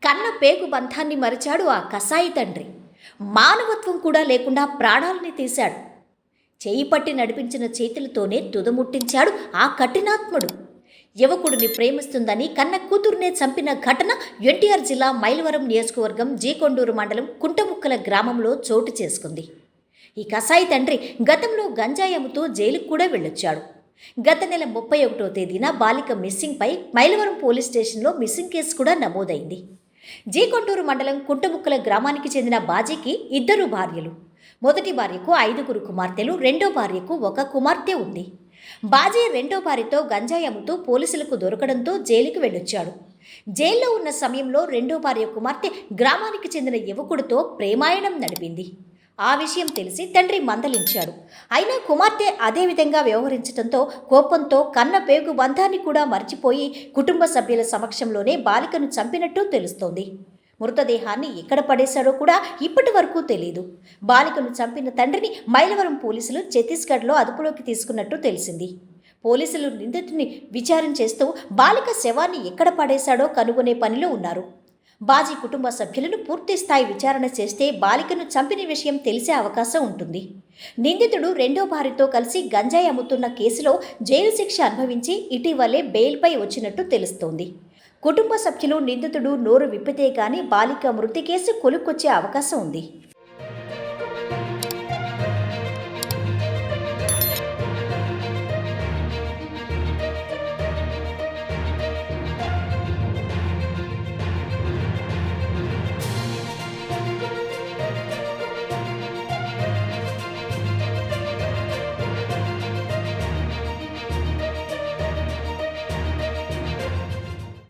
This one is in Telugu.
కన్న పేగు బంధాన్ని మరిచాడు ఆ కసాయి తండ్రి. మానవత్వం కూడా లేకుండా ప్రాణాలని తీశాడు. చేయి పట్టి నడిపించిన చేతులతోనే తుదముట్టించాడు ఆ కఠినాత్ముడు. యువకుడిని ప్రేమిస్తుందని కన్న కూతురునే చంపిన ఘటన ఎన్టీఆర్ జిల్లా మైలవరం నియోజకవర్గం జీకొండూరు మండలం కుంటముక్కల గ్రామంలో చోటు చేసుకుంది. ఈ కసాయి తండ్రి గతంలో గంజాయి అమ్ముతూ జైలుకు కూడా వెళ్ళొచ్చాడు. గత నెల 31వ తేదీన బాలిక మిస్సింగ్పై మైలవరం పోలీస్ స్టేషన్లో మిస్సింగ్ కేసు కూడా నమోదైంది. జీకొండూరు మండలం కుంటముక్కల గ్రామానికి చెందిన బాజీకి 2 భార్యలు. మొదటి భార్యకు 5 కుమార్తెలు, రెండో భార్యకు 1 కుమార్తె ఉంది. బాజీ రెండో భార్యతో గంజాయి అమ్ముతూ పోలీసులకు దొరకడంతో జైలుకు వెళ్ళొచ్చాడు. జైల్లో ఉన్న సమయంలో రెండో భార్య కుమార్తె గ్రామానికి చెందిన యువకుడితో ప్రేమాయణం నడిపింది. ఆ విషయం తెలిసి తండ్రి మందలించాడు. అయినా కుమార్తె అదే విధంగా వ్యవహరించడంతో కోపంతో కన్న పేగు బంధాన్ని కూడా మర్చిపోయి కుటుంబ సభ్యుల సమక్షంలోనే బాలికను చంపినట్టు తెలుస్తోంది. మృతదేహాన్ని ఎక్కడ పడేశాడో కూడా ఇప్పటి వరకు తెలియదు. బాలికను చంపిన తండ్రిని మైలవరం పోలీసులు ఛత్తీస్గఢ్లో అదుపులోకి తీసుకున్నట్టు తెలిసింది. పోలీసులు నిందితుడిని విచారణ చేస్తూ బాలిక శవాన్ని ఎక్కడ పడేశాడో కనుగొనే పనిలో ఉన్నారు. బాజీ కుటుంబ సభ్యులను పూర్తి స్థాయి విచారణ చేస్తే బాలికను చంపిన విషయం తెలిసే అవకాశం ఉంటుంది. నిందితుడు రెండో భార్యతో కలిసి గంజాయి అమ్ముతున్న కేసులో జైలు శిక్ష అనుభవించి ఇటీవలే బెయిల్పై వచ్చినట్టు తెలుస్తోంది. కుటుంబ సభ్యులు నిందితుడు నోరు విప్పితే గానీ బాలిక మృతి కేసు కొలుక్కొచ్చే అవకాశం ఉంది.